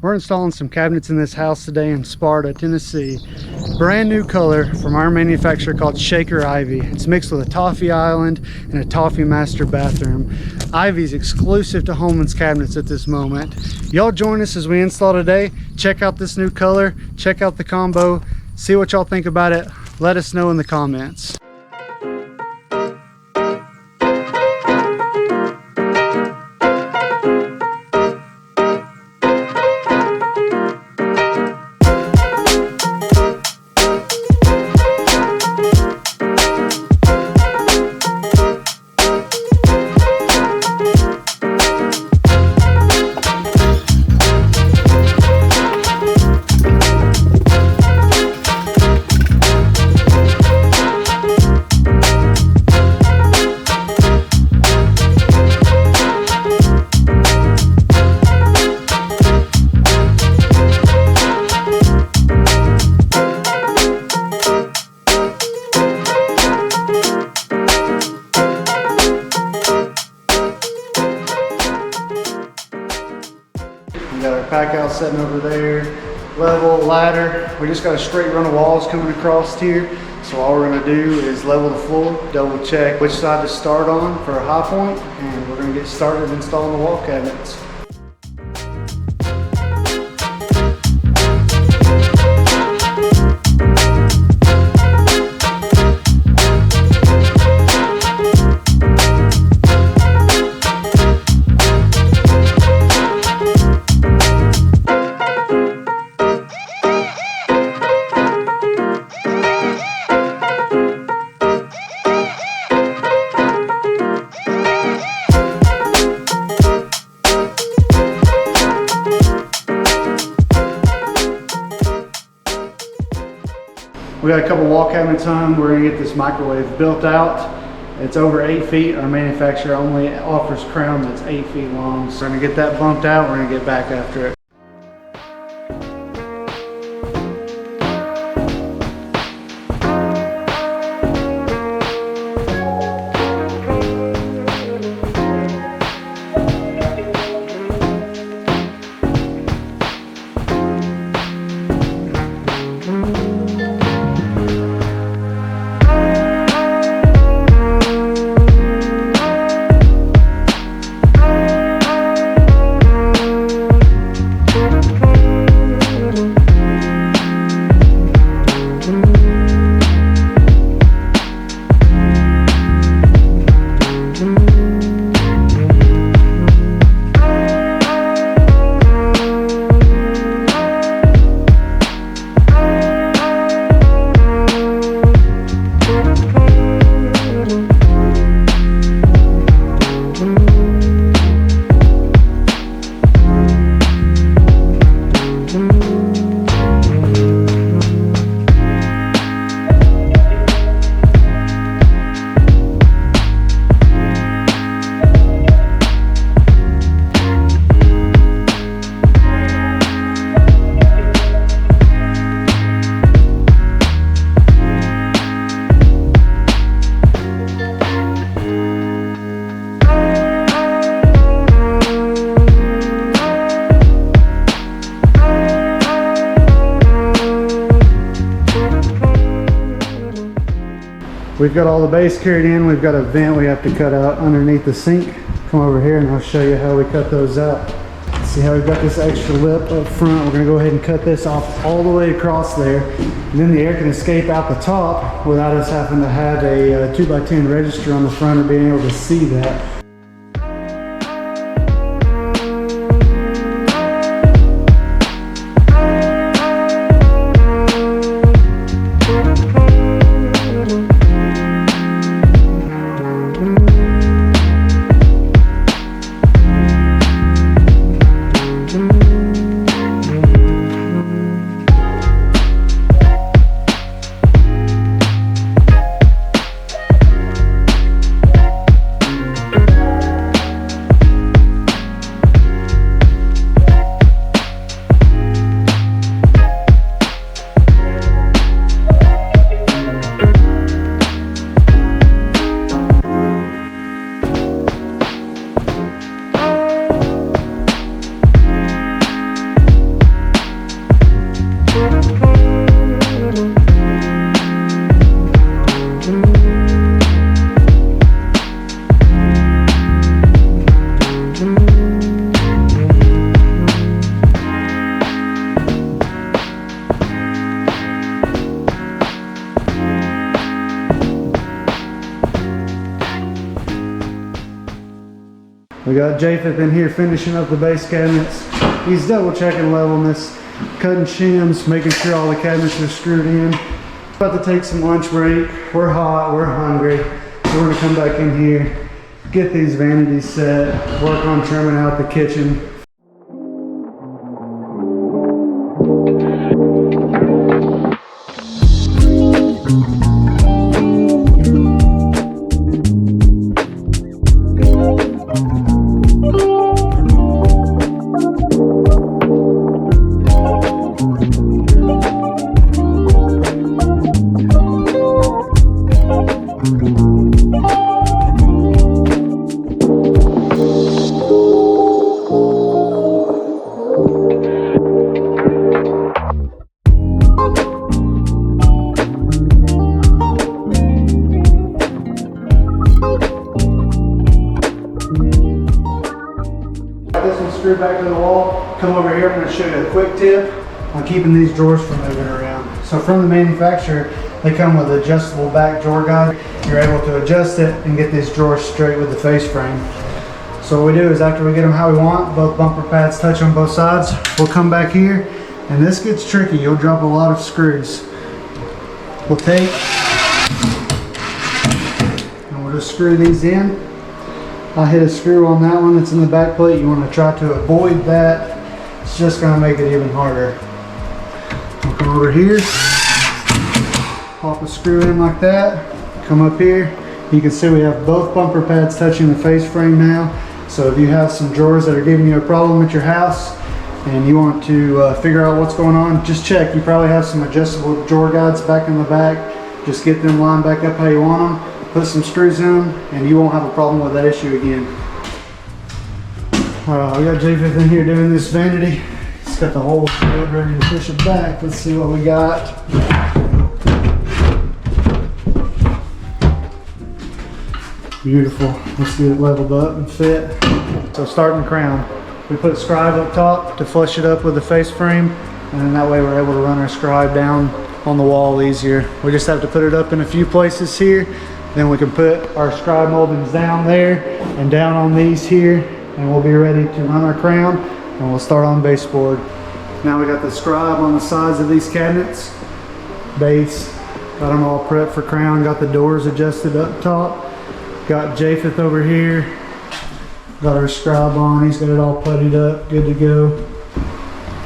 We're installing some cabinets in this house today in Sparta, Tennessee. Brand new color from our manufacturer called Shaker Ivy. It's mixed with a Toffee Island and a Toffee Master bathroom. Ivy's exclusive to Holmans Cabinets at this moment. Y'all join us as we install today. Check out this new color, check out the combo, see what y'all think about it. Let us know in the comments. We got our pack out setting over there, level, ladder. We just got a straight run of walls coming across here. So all we're gonna do is level the floor, double check which side to start on for a high point, and we're gonna get started installing the wall cabinets. We got a couple wall cabinets hung. We're gonna get this microwave built out. It's over 8 feet. Our manufacturer only offers crown that's 8 feet long. So we're gonna get that bumped out. We're gonna get back after it. We've got all the base carried in. We've got a vent we have to cut out underneath the sink. Come over here and I'll show you how we cut those out. See how we've got this extra lip up front? We're gonna go ahead and cut this off all the way across there. And then the air can escape out the top without us having to have a 2x10 register on the front or being able to see that. We got Japheth in here finishing up the base cabinets. He's double checking levelness, cutting shims, making sure all the cabinets are screwed in. About to take some lunch break. We're hot, we're hungry. So we're gonna come back in here, get these vanities set, work on trimming out the kitchen. Screw back to the wall. Come over here, I'm going to show you a quick tip on keeping these drawers from moving around. So from the manufacturer, they come with adjustable back drawer guide. You're able to adjust it and get these drawers straight with the face frame. So what we do is after we get them how we want, both bumper pads touch on both sides, we'll come back here, and this gets tricky. You'll drop a lot of screws. We'll take, and we'll just screw these in. I hit a screw on that one that's in the back plate. You want to try to avoid that. It's just going to make it even harder. I'll come over here, pop a screw in like that, come up here. You can see we have both bumper pads touching the face frame now. So if you have some drawers that are giving you a problem at your house and you want to figure out what's going on, just check. You probably have some adjustable drawer guides back in the back. Just get them lined back up how you want them. Put some screws in them, and you won't have a problem with that issue again. Alright, we got Japheth in here doing this vanity. He's got the hole filled, ready to push it back. Let's see what we got. Beautiful. Let's get it leveled up and fit. So starting the crown, we put a scribe up top to flush it up with the face frame, and then that way we're able to run our scribe down on the wall easier. We just have to put it up in a few places here. Then we can put our scribe moldings down there and down on these here, and we'll be ready to run our crown, and we'll start on baseboard. Now we got the scribe on the sides of these cabinets, base, got them all prepped for crown, got the doors adjusted up top, got Japheth over here, got our scribe on, he's got it all puttied up, good to go.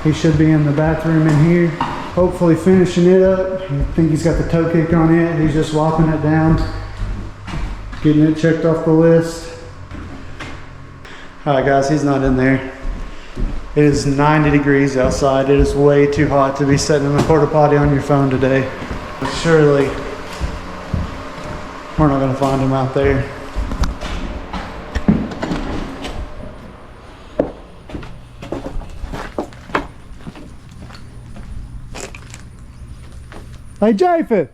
He should be in the bathroom in here, hopefully finishing it up. I think he's got the toe kick on it, he's just whopping it down. Getting it checked off the list. Alright guys, he's not in there. It is 90 degrees outside. It is way too hot to be sitting in the porta potty on your phone today. But surely, we're not going to find him out there. Hey Japheth!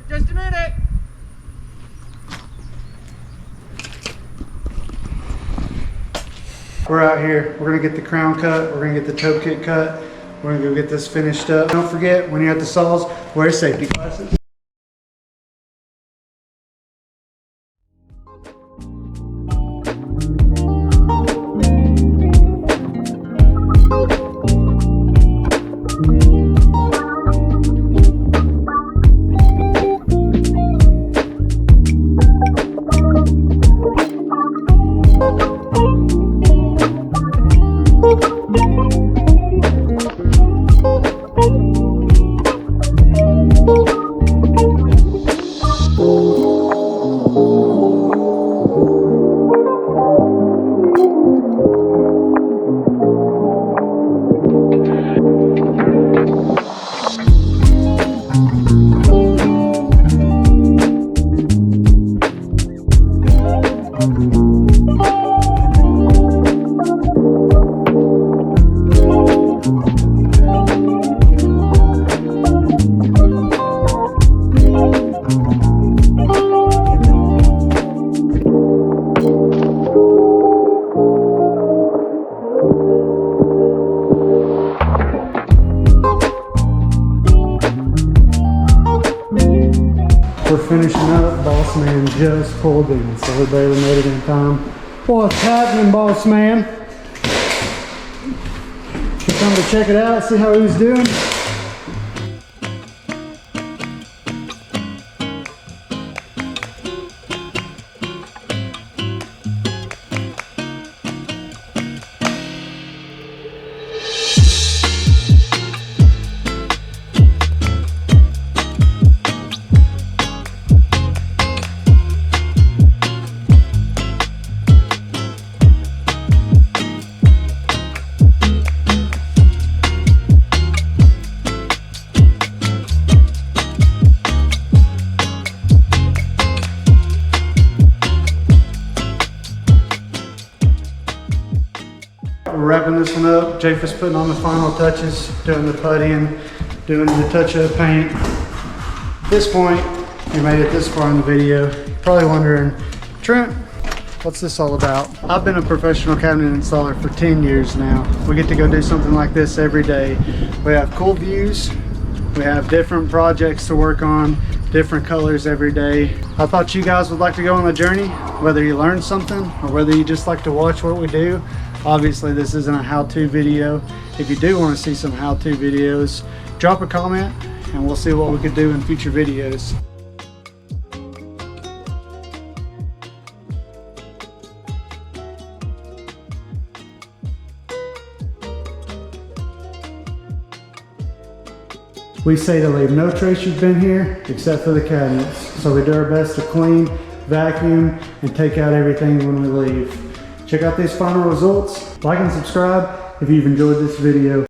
Just a minute. We're out here. We're gonna get the crown cut. We're gonna get the toe kit cut. We're gonna go get this finished up. Don't forget, when you're at the saws, wear safety glasses. we're finishing up. Boss man just pulled in, so we barely made it in time. What's happening, boss man? You come to check it out, see how he was doing? We're wrapping this one up. Japheth's putting on the final touches, doing the puttying, doing the touch-up paint. At this point, you made it this far in the video. You're probably wondering, Trent, what's this all about? I've been a professional cabinet installer for 10 years now. We get to go do something like this every day. We have cool views. We have different projects to work on, different colors every day. I thought you guys would like to go on the journey, whether you learn something or whether you just like to watch what we do. Obviously, this isn't a how-to video. If you do want to see some how-to videos, drop a comment and we'll see what we could do in future videos. We say to leave no trace you've been here except for the cabinets. So we do our best to clean, vacuum, and take out everything when we leave. Check out these final results. Like and subscribe if you've enjoyed this video.